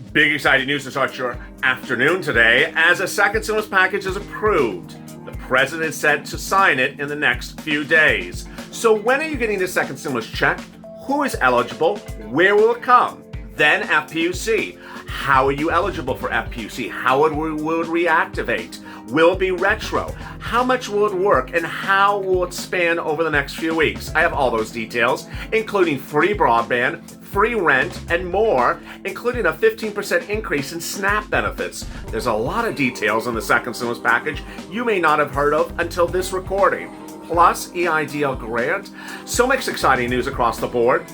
Big exciting news to start your afternoon today as a second stimulus package is approved. The president is set to sign it in the next few days. So when are you getting this second stimulus check? Who is eligible? Where will it come? Then FPUC. How are you eligible for FPUC? How will it reactivate? Will it be retro? How much will it work? And how will it span over the next few weeks? I have all those details, including free broadband, free rent, and more, including a 15% increase in SNAP benefits. There's a lot of details in the second stimulus package you may not have heard of until this recording. Plus, EIDL grant. So much exciting news across the board.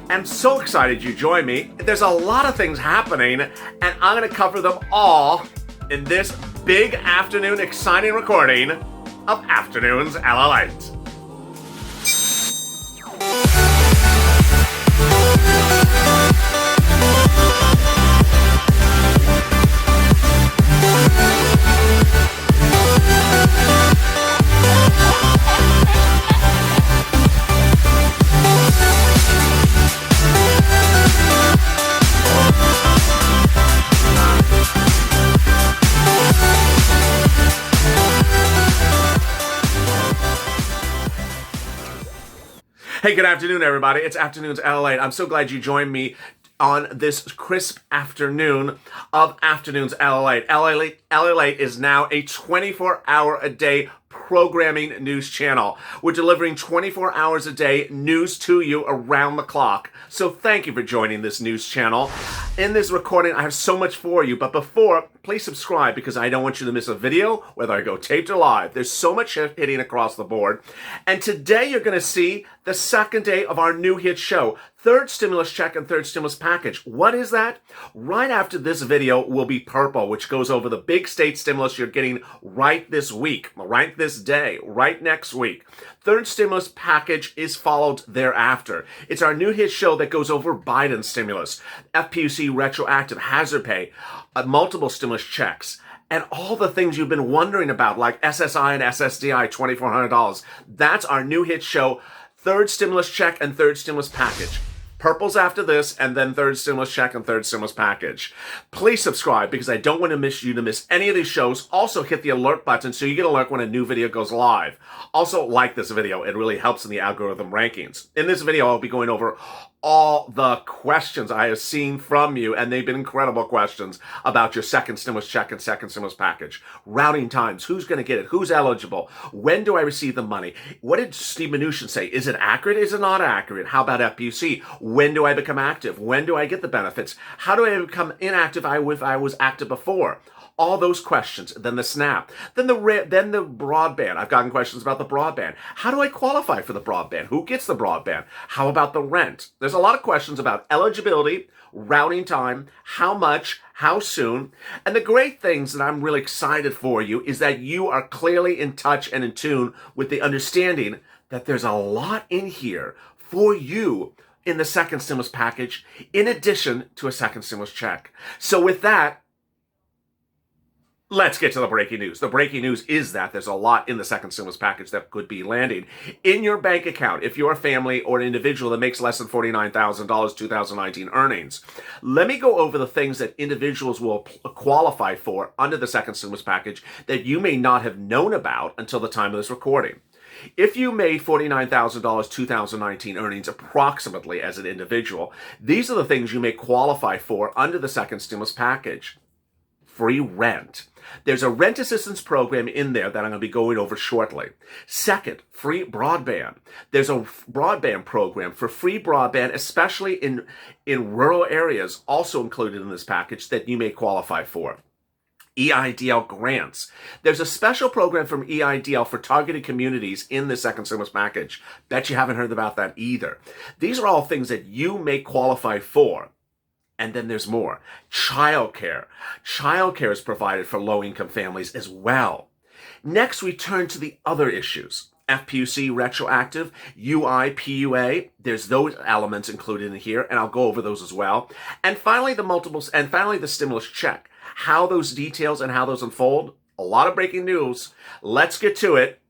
I'm so excited you joined me. There's a lot of things happening, and I'm going to cover them all in this big afternoon exciting recording of Afternoons LALATE. Hey, good afternoon, everybody. It's Afternoons LALATE. I'm so glad you joined me on this crisp afternoon of Afternoons LALATE. LALATE is now a 24-hour-a-day programming news channel. We're delivering 24 hours a day news to you around the clock. So thank you for joining this news channel. In this recording, I have so much for you, but before, please subscribe because I don't want you to miss a video, whether I go taped or live. There's so much hitting across the board. And today you're going to see the second day of our new hit show, Third Stimulus Check and Third Stimulus Package. What is that? Right after this video will be Purple, which goes over the big state stimulus you're getting right this week, right this day, right next week. Third Stimulus Package is followed thereafter. It's our new hit show that goes over Biden's stimulus, FPUC retroactive hazard pay, multiple stimulus checks, and all the things you've been wondering about, like SSI and SSDI, $2,400. That's our new hit show, Third Stimulus Check and Third Stimulus Package. Purple's after this, and then Third Stimulus Check and Third Stimulus Package. Please subscribe because I don't want to miss any of these shows. Also, hit the alert button so you get an alert when a new video goes live. Also, like this video. It really helps in the algorithm rankings. In this video, I'll be going over all the questions I have seen from you, and they've been incredible questions about your second stimulus check and second stimulus package. Routing times, who's going to get it, who's eligible, when do I receive the money, what did Steve Mnuchin say, is it accurate, is it not accurate, how about FPUC, when do I become active, when do I get the benefits, how do I become inactive if I was active before? All those questions, then the SNAP, then the broadband. I've gotten questions about the broadband. How do I qualify for the broadband? Who gets the broadband? How about the rent? There's a lot of questions about eligibility, routing time, how much, how soon. And the great things that I'm really excited for you is that you are clearly in touch and in tune with the understanding that there's a lot in here for you in the second stimulus package, in addition to a second stimulus check. So with that, let's get to the breaking news. The breaking news is that there's a lot in the second stimulus package that could be landing in your bank account if you're a family or an individual that makes less than $49,000 2019 earnings. Let me go over the things that individuals will qualify for under the second stimulus package that you may not have known about until the time of this recording. If you made $49,000 2019 earnings approximately as an individual, these are the things you may qualify for under the second stimulus package. Free rent. There's a rent assistance program in there that I'm going to be going over shortly. Second, free broadband. There's a broadband program for free broadband, especially in rural areas, also included in this package that you may qualify for. EIDL grants. There's a special program from EIDL for targeted communities in the second stimulus package. Bet you haven't heard about that either. These are all things that you may qualify for. And then there's more. Childcare. Childcare is provided for low-income families as well. Next, we turn to the other issues. FPUC retroactive, UI, PUA. There's those elements included in here, and I'll go over those as well. And finally, the stimulus check. How those details and how those unfold. A lot of breaking news. Let's get to it.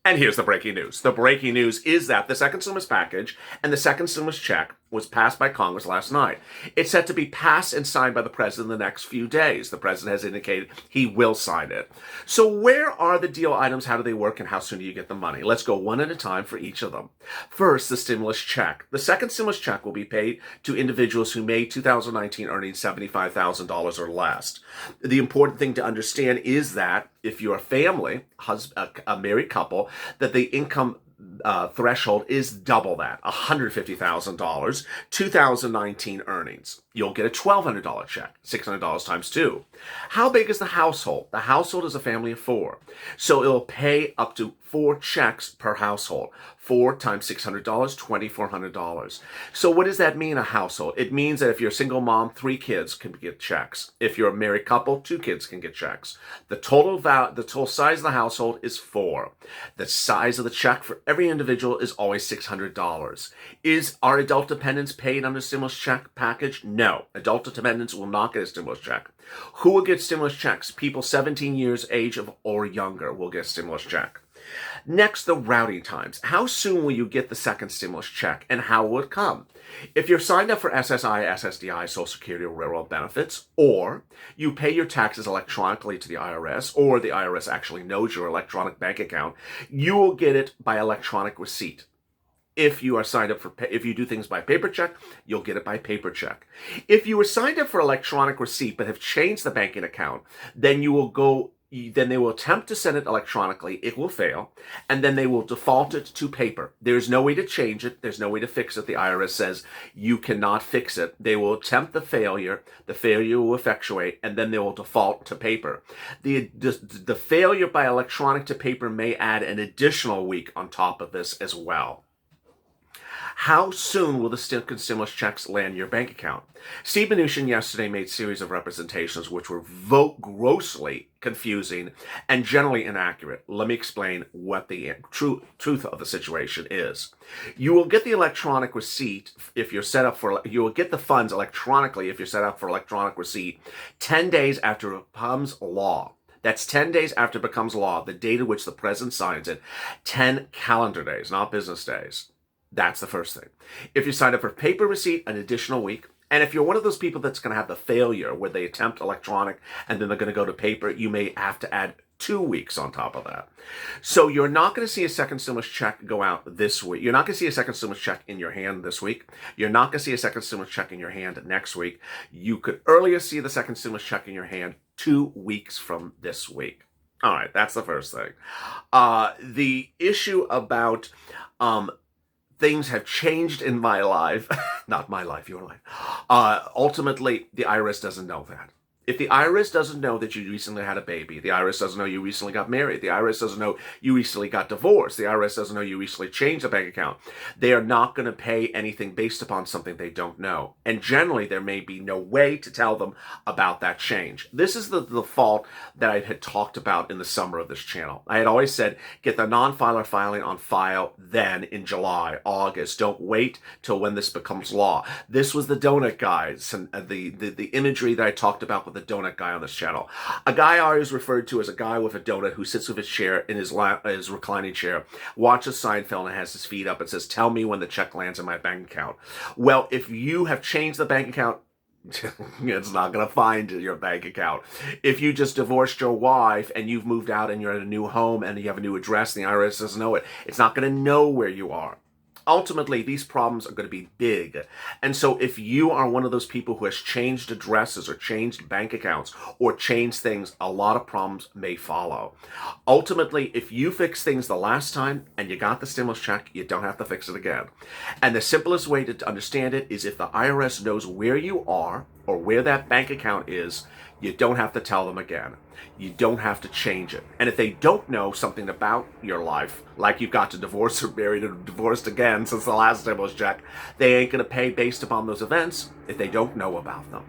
And here's the breaking news. The breaking news is that the second stimulus package and the second stimulus check was passed by Congress last night. It's set to be passed and signed by the president in the next few days. The president has indicated he will sign it. So where are the deal items? How do they work? And how soon do you get the money? Let's go one at a time for each of them. First, the stimulus check. The second stimulus check will be paid to individuals who made 2019 earnings $75,000 or less. The important thing to understand is that if you're a family, a married couple, that the income threshold is double that, $150,000, 2019 earnings. You'll get a $1,200 check, $600 times 2. How big is the household? The household is a family of 4. So it'll pay up to 4 checks per household. 4 times $600, $2,400. So what does that mean, a household? It means that if you're a single mom, 3 kids can get checks. If you're a married couple, 2 kids can get checks. The total size of the household is 4. The size of the check for every individual is always $600. Are adult dependents paid under stimulus check package? No. Adult dependents will not get a stimulus check. Who will get stimulus checks? People 17 years age or younger will get a stimulus check. Next, the routing times. How soon will you get the second stimulus check, and how will it come? If you're signed up for SSI, SSDI, Social Security, or Railroad benefits, or you pay your taxes electronically to the IRS, or the IRS actually knows your electronic bank account, you will get it by electronic receipt. If you are signed up if you do things by paper check, you'll get it by paper check. If you were signed up for electronic receipt but have changed the banking account, then they will attempt to send it electronically. It will fail, and then they will default it to paper. There's no way to change it. There's no way to fix it. The IRS says you cannot fix it. They will attempt the failure. The failure will effectuate, and then they will default to paper. The failure by electronic to paper may add an additional week on top of this as well. How soon will the stimulus checks land your bank account? Steve Mnuchin yesterday made a series of representations which were grossly confusing and generally inaccurate. Let me explain what the truth of the situation is. You will get the electronic receipt if you're set up for, you will get the funds electronically if you're set up for electronic receipt 10 days after it becomes law. That's 10 days after it becomes law, the date at which the president signs it, 10 calendar days, not business days. That's the first thing. If you sign up for paper receipt, an additional week. And if you're one of those people that's going to have the failure where they attempt electronic and then they're going to go to paper, you may have to add 2 weeks on top of that. So you're not going to see a second stimulus check go out this week. You're not going to see a second stimulus check in your hand this week. You're not going to see a second stimulus check in your hand next week. You could earlier see the second stimulus check in your hand 2 weeks from this week. All right, that's the first thing. The issue about things have changed in my life, not my life, your life. Ultimately, the IRS doesn't know that. If the IRS doesn't know that you recently had a baby, the IRS doesn't know you recently got married, the IRS doesn't know you recently got divorced, the IRS doesn't know you recently changed a bank account, they are not going to pay anything based upon something they don't know. And generally, there may be no way to tell them about that change. This is the fault that I had talked about in the summer of this channel. I had always said, get the non-filer filing on file then in July, August. Don't wait till when this becomes law. This was the donut guys and the imagery that I talked about with the donut guy on this channel. A guy I always referred to as a guy with a donut who sits with his chair in his reclining chair, watches Seinfeld and has his feet up and says, tell me when the check lands in my bank account. Well, if you have changed the bank account, it's not going to find your bank account. If you just divorced your wife and you've moved out and you're in a new home and you have a new address and the IRS doesn't know it, it's not going to know where you are. Ultimately, these problems are going to be big. And so if you are one of those people who has changed addresses or changed bank accounts or changed things, a lot of problems may follow. Ultimately, if you fix things the last time and you got the stimulus check, you don't have to fix it again. And the simplest way to understand it is if the IRS knows where you are or where that bank account is, you don't have to tell them again. You don't have to change it. And if they don't know something about your life, like you've got to divorce or married or divorced again since the last stimulus check, they ain't going to pay based upon those events if they don't know about them.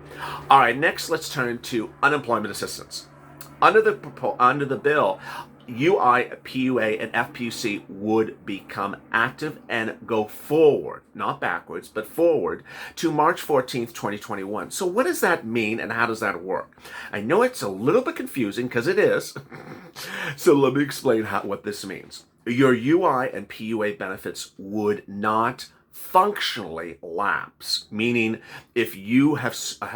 All right, next let's turn to unemployment assistance. Under the bill, UI, PUA, and FPUC would become active and go forward, not backwards, but forward to March 14th, 2021. So what does that mean and how does that work? I know it's a little bit confusing because it is. So let me explain what this means. Your UI and PUA benefits would not functionally lapse, meaning if you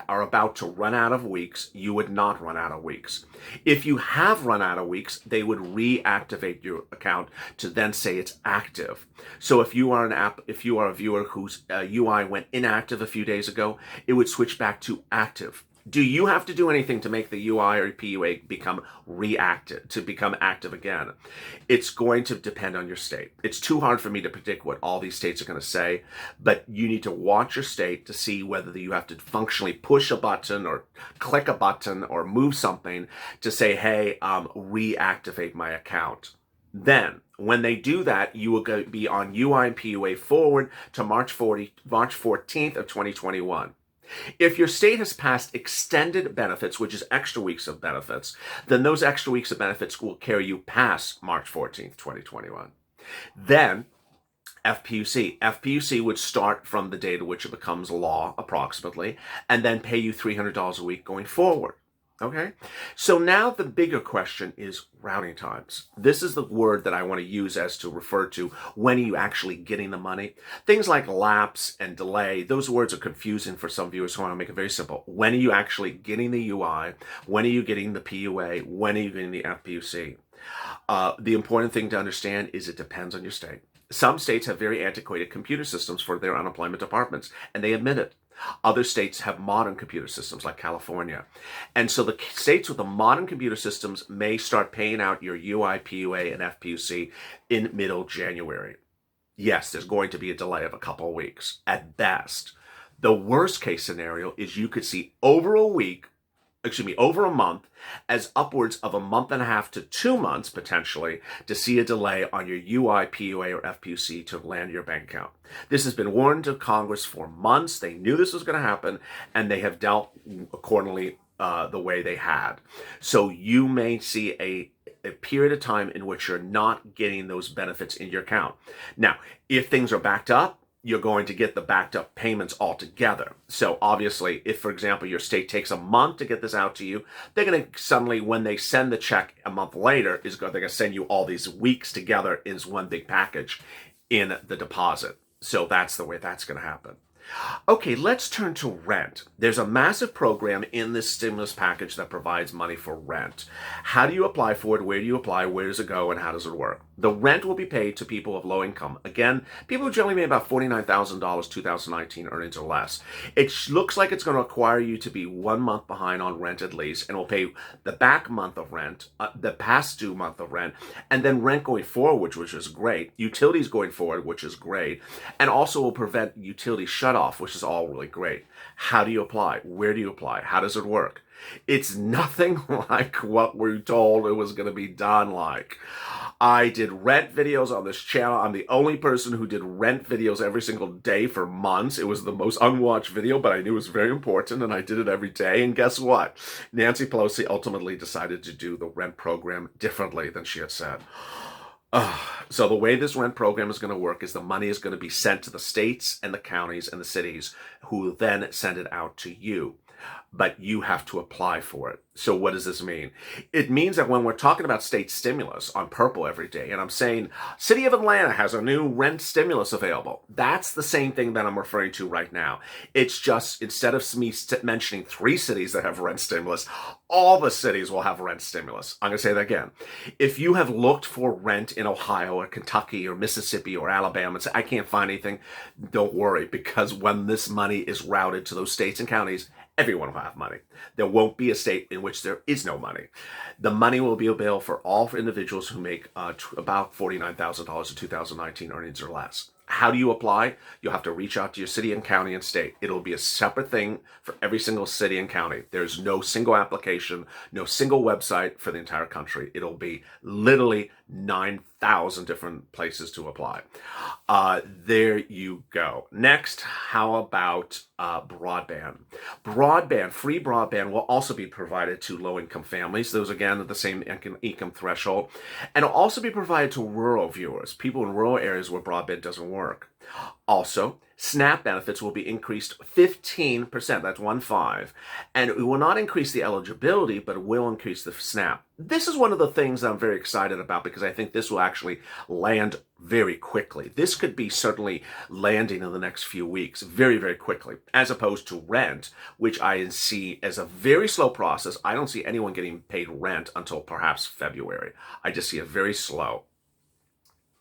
are about to run out of weeks, you would not run out of weeks. If you have run out of weeks, they would reactivate your account to then say it's active. So if you are a viewer whose UI went inactive a few days ago, it would switch back to active. Do you have to do anything to make the UI or PUA become active again? It's going to depend on your state. It's too hard for me to predict what all these states are going to say, but you need to watch your state to see whether you have to functionally push a button or click a button or move something to say, hey, reactivate my account. Then, when they do that, you will be on UI and PUA forward to March 14th of 2021. If your state has passed extended benefits, which is extra weeks of benefits, then those extra weeks of benefits will carry you past March 14th, 2021. Then, FPUC would start from the date at which it becomes law, approximately, and then pay you $300 a week going forward. Okay, so now the bigger question is routing times. This is the word that I want to use as to refer to when are you actually getting the money. Things like lapse and delay, those words are confusing for some viewers, so I want to make it very simple. When are you actually getting the UI? When are you getting the PUA? When are you getting the FPUC? The important thing to understand is it depends on your state. Some states have very antiquated computer systems for their unemployment departments, and they admit it. Other states have modern computer systems like California. And so the states with the modern computer systems may start paying out your UI, PUA, and FPUC in middle January. Yes, there's going to be a delay of a couple of weeks at best. The worst case scenario is you could see over a month, as upwards of a month and a half to 2 months, potentially, to see a delay on your UI, PUA, or FPUC to land your bank account. This has been warned to Congress for months. They knew this was going to happen, and they have dealt accordingly the way they had. So you may see a period of time in which you're not getting those benefits in your account. Now, if things are backed up, you're going to get the backed up payments altogether. So obviously, if, for example, your state takes a month to get this out to you, they're going to suddenly, when they send the check a month later, they're going to send you all these weeks together as one big package in the deposit. So that's the way that's going to happen. Okay, let's turn to rent. There's a massive program in this stimulus package that provides money for rent. How do you apply for it? Where do you apply? Where does it go? And how does it work? The rent will be paid to people of low income. Again, people who generally make about $49,000 2019 earnings or less. It looks like it's going to require you to be 1 month behind on rent at least, and will pay the back month of rent, the past due month of rent, and then rent going forward, which is great. Utilities going forward, which is great, and also will prevent utility shutoff, which is all really great. How do you apply? Where do you apply? How does it work? It's nothing like what we're told it was going to be done like. I did rent videos on this channel. I'm the only person who did rent videos every single day for months. It was the most unwatched video, but I knew it was very important, and I did it every day. And guess what? Nancy Pelosi ultimately decided to do the rent program differently than she had said. So the way this rent program is going to work is the money is going to be sent to the states and the counties and the cities, who will then send it out to you. But you have to apply for it. So what does this mean? It means that when we're talking about state stimulus on purple every day, and I'm saying City of Atlanta has a new rent stimulus available, that's the same thing that I'm referring to right now. It's just, instead of me mentioning 3 cities that have rent stimulus, all the cities will have rent stimulus. I'm going to say that again. If you have looked for rent in Ohio or Kentucky or Mississippi or Alabama and say, I can't find anything, don't worry, because when this money is routed to those states and counties, everyone will have money. There won't be a state in which there is no money. The money will be available for all individuals who make about $49,000 in 2019 earnings or less. How do you apply? You'll have to reach out to your city and county and state. It'll be a separate thing for every single city and county. There's no single application, no single website for the entire country. It'll be literally 9,000 different places to apply. There you go. Next, how about broadband? Free broadband will also be provided to low-income families. Those, again, at the same income threshold. And it'll also be provided to rural viewers, people in rural areas where broadband doesn't work. Also, SNAP benefits will be increased 15%, that's 1-5, and it will not increase the eligibility, but it will increase the SNAP. This is one of the things that I'm very excited about because I think this will actually land very quickly. This could be certainly landing in the next few weeks very, very quickly, as opposed to rent, which I see as a very slow process. I don't see anyone getting paid rent until perhaps February. I just see it very slow.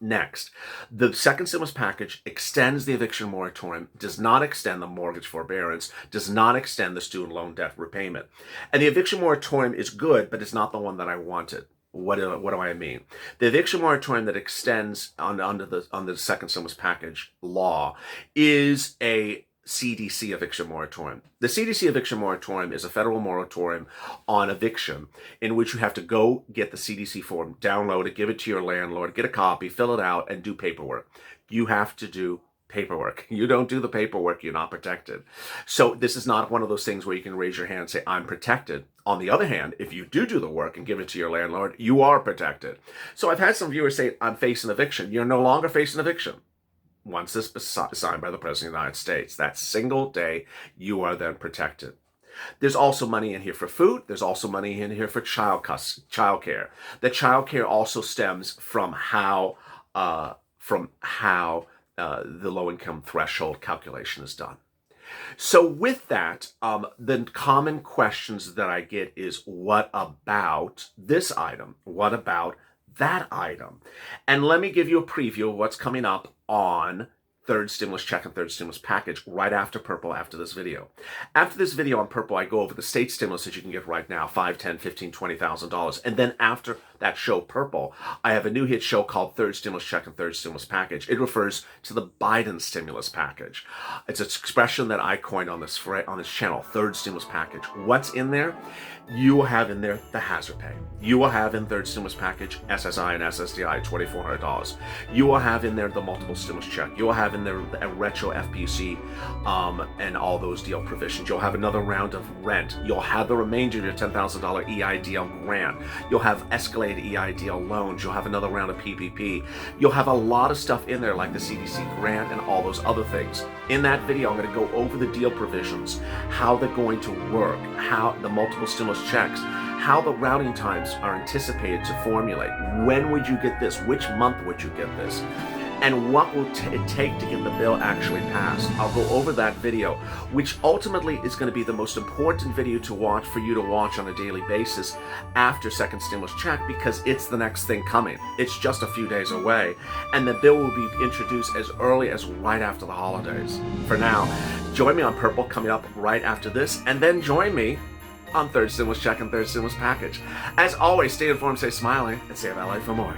Next, the second stimulus package extends the eviction moratorium, does not extend the mortgage forbearance, does not extend the student loan debt repayment. And the eviction moratorium is good, but it's not the one that I wanted. What do I mean? The eviction moratorium that extends under the second stimulus package law is a CDC eviction moratorium. The CDC eviction moratorium is a federal moratorium on eviction in which you have to go get the CDC form, download it, give it to your landlord, get a copy, fill it out, and do paperwork. You have to do paperwork. You don't do the paperwork, you're not protected. So this is not one of those things where you can raise your hand and say, I'm protected. On the other hand, if you do the work and give it to your landlord, you are protected. So I've had some viewers say, I'm facing eviction. You're no longer facing eviction. Once this is signed by the President of the United States, that single day, you are then protected. There's also money in here for food. There's also money in here for child care. The child care also stems from how the low-income threshold calculation is done. So with that, the common questions that I get is, what about this item? What about that item? And let me give you a preview of what's coming up on third stimulus check and third stimulus package right after Purple, after this video. After this video on Purple, I go over the state stimulus that you can get right now, $5, $10, $15, $20,000. And then after that show, Purple, I have a new hit show called Third Stimulus Check and Third Stimulus Package. It refers to the Biden stimulus package. It's an expression that I coined on this channel, Third Stimulus Package. What's in there? You will have in there the hazard pay. You will have in Third Stimulus Package SSI and SSDI, $2,400. You will have in there the multiple stimulus check. You will have in there a retro FPC and all those deal provisions. You'll have another round of rent. You'll have the remainder of your $10,000 EIDL grant. You'll have escalated EIDL loans. You'll have another round of PPP. You'll have a lot of stuff in there like the CDC grant and all those other things. In that video, I'm going to go over the deal provisions, how they're going to work, how the multiple stimulus checks, how the routing times are anticipated to formulate. When would you get this? Which month would you get this? And what will it take to get the bill actually passed? I'll go over that video, which ultimately is going to be the most important video to watch for you to watch on a daily basis after second stimulus check, because it's the next thing coming. It's just a few days away, and the bill will be introduced as early as right after the holidays. For now, join me on Purple coming up right after this, and then join me on third stimulus check and third stimulus package. As always, stay informed, stay smiling, and stay LA for more.